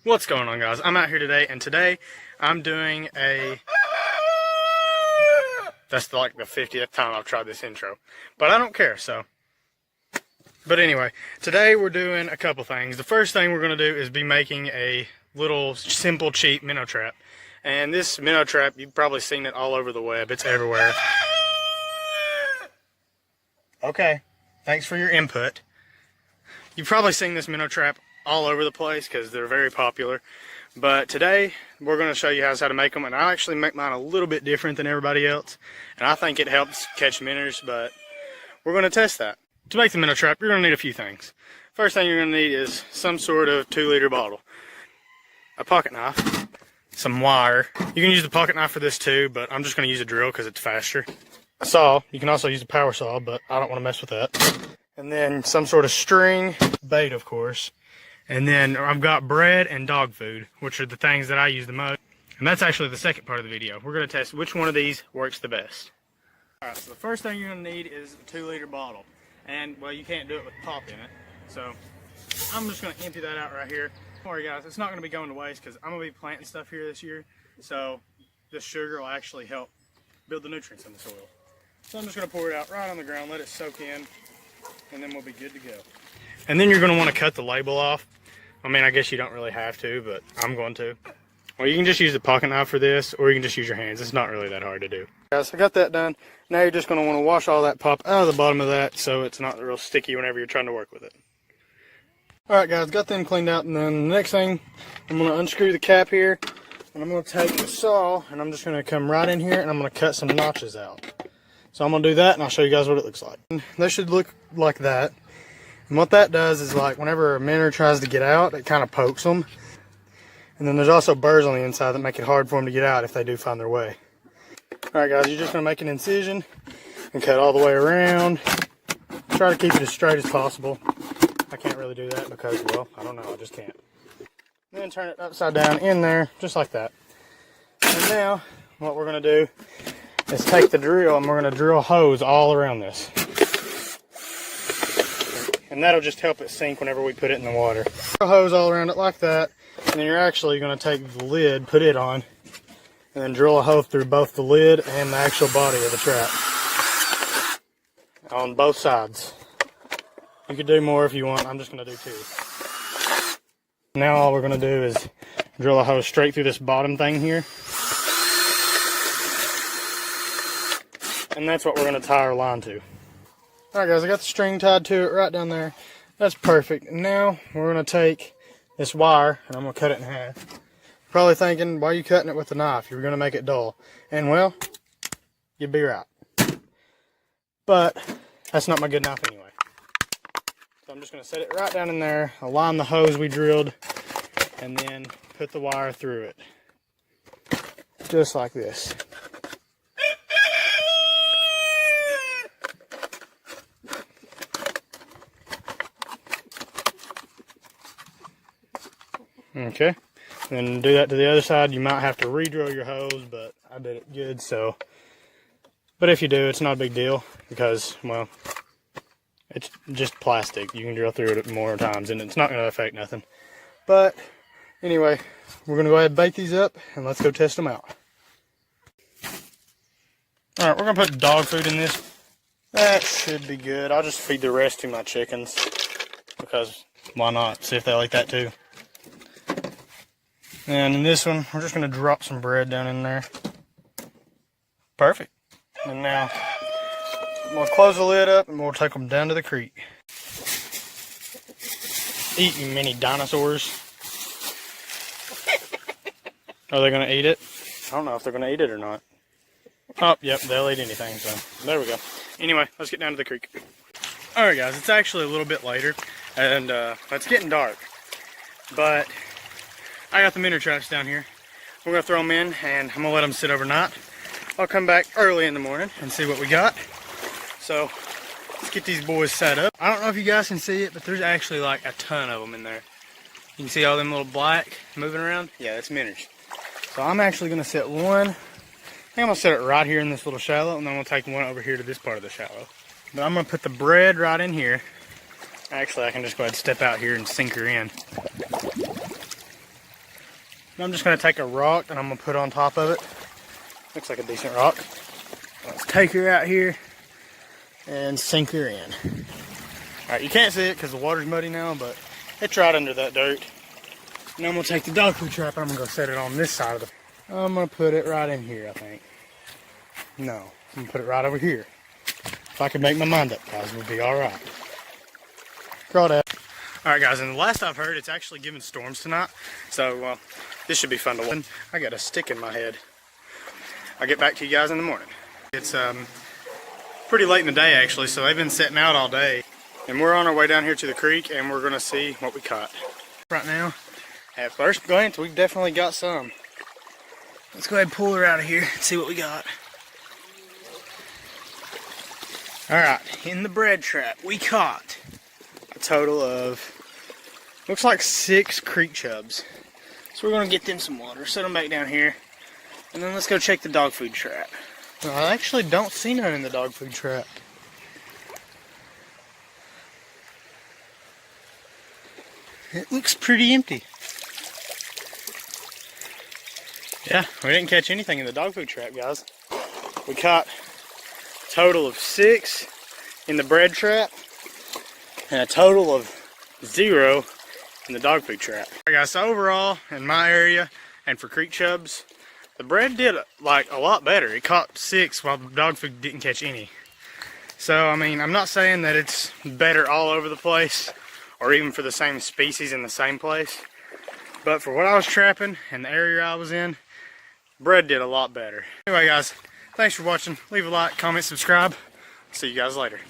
What's going on, guys? I'm out here today, and today I'm doing a... That's like the 50th time I've tried this intro, but I don't care, so... But anyway, today we're doing a couple things. The first thing we're going to do is be making a little simple, cheap minnow trap. And this minnow trap, you've probably seen it all over the web. It's everywhere. Okay, thanks for your input. You've probably seen this minnow trap all over the place because they're very popular. But today we're going to show you guys how to make them, and I actually make mine a little bit different than everybody else, and I think it helps catch minnows, but we're going to test that. To make the minnow trap, you're going to need a few things. First thing you're going to need is some sort of 2-liter bottle, a pocket knife, some wire. You can use the pocket knife for this too, but I'm just going to use a drill because it's faster. A saw. You can also use a power saw, but I don't want to mess with that. And then some sort of string, bait of course. And then I've got bread and dog food, which are the things that I use the most. And that's actually the second part of the video. We're going to test which one of these works the best. Alright, so the first thing you're going to need is a 2-liter bottle. And, well, you can't do it with pop in it. So, I'm just going to empty that out right here. Don't worry, guys, it's not going to be going to waste because I'm going to be planting stuff here this year. So, this sugar will actually help build the nutrients in the soil. So I'm just going to pour it out right on the ground, let it soak in, and then we'll be good to go. And then you're going to want to cut the label off. I mean, I guess you don't really have to, but I'm going to. Well, you can just use the pocket knife for this, or you can just use your hands. It's not really that hard to do. Guys, I got that done. Now you're just going to want to wash all that pop out of the bottom of that so it's not real sticky whenever you're trying to work with it. Alright guys, got them cleaned out, and then the next thing, I'm going to unscrew the cap here, and I'm going to take the saw, and I'm just going to come right in here, and I'm going to cut some notches out. So I'm going to do that, and I'll show you guys what it looks like. They should look like that. And what that does is, like, whenever a minnow tries to get out, it kind of pokes them. And then there's also burrs on the inside that make it hard for them to get out if they do find their way. Alright guys, you're just going to make an incision and cut all the way around. Try to keep it as straight as possible. I can't really do that because, well, I don't know, I just can't. And then turn it upside down in there, just like that. And now, what we're going to do is take the drill, and we're going to drill holes all around this. And that'll just help it sink whenever we put it in the water. Drill holes all around it like that. And then you're actually going to take the lid, put it on, and then drill a hole through both the lid and the actual body of the trap. On both sides. You could do more if you want. I'm just going to do 2. Now all we're going to do is drill a hole straight through this bottom thing here. And that's what we're going to tie our line to. Alright guys, I got the string tied to it right down there. That's perfect. Now we're going to take this wire and I'm going to cut it in half. Probably thinking, why are you cutting it with a knife? You're going to make it dull. And well, you'd be right. But that's not my good knife anyway. So I'm just going to set it right down in there, align the hose we drilled, and then put the wire through it. Just like this. Okay, and then do that to the other side. You might have to re-drill your hose, but I did it good, so. But if you do, it's not a big deal because, well, it's just plastic. You can drill through it more times, and it's not going to affect nothing. But anyway, we're going to go ahead and bake these up, and let's go test them out. All right, we're going to put dog food in this. That should be good. I'll just feed the rest to my chickens because why not? See if they like that too. And in this one, we're just going to drop some bread down in there. Perfect. And now, we'll close the lid up and we'll take them down to the creek. Eat, you mini dinosaurs. Are they going to eat it? I don't know if they're going to eat it or not. Oh, yep, they'll eat anything, so there we go. Anyway, let's get down to the creek. Alright guys, it's actually a little bit later, and it's getting dark. But I got the minnow traps down here. We're going to throw them in, and I'm going to let them sit overnight. I'll come back early in the morning and see what we got. So, let's get these boys set up. I don't know if you guys can see it, but there's actually like a ton of them in there. You can see all them little black moving around? Yeah, that's minnows. So I'm actually going to set one. I think I'm going to set it right here in this little shallow, and then we'll take one over here to this part of the shallow. But I'm going to put the bread right in here. Actually, I can just go ahead and step out here and sink her in. And I'm just going to take a rock and I'm going to put on top of it. Looks like a decent rock. Let's take her out here and sink her in. Alright, you can't see it because the water's muddy now, but it's right under that dirt. And I'm going to take the dog food trap and I'm going to go set it on this side of the... I'm going to put it right in here, I think. No, I'm going to put it right over here. If I could make my mind up, guys, we'll be alright. Crawl that. Alright guys, and the last I've heard, it's actually giving storms tonight. So, this should be fun to watch. I got a stick in my head. I'll get back to you guys in the morning. It's pretty late in the day actually, so they've been setting out all day. And we're on our way down here to the creek and we're gonna see what we caught. Right now, at first glance, we've definitely got some. Let's go ahead and pull her out of here and see what we got. Alright, in the bread trap, we caught a total of, looks like 6 creek chubs. So we're gonna get them some water, set them back down here, and then let's go check the dog food trap. Well, I actually don't see none in the dog food trap. It looks pretty empty. Yeah, we didn't catch anything in the dog food trap, guys. We caught a total of 6 in the bread trap and a total of 0 in the dog food trap. Alright guys, so overall in my area and for creek chubs, the bread did like a lot better. It caught 6 while the dog food didn't catch any. So I mean, I'm not saying that it's better all over the place or even for the same species in the same place, but for what I was trapping and the area I was in, bread did a lot better. Anyway guys, thanks for watching. Leave a like, comment, subscribe. See you guys later.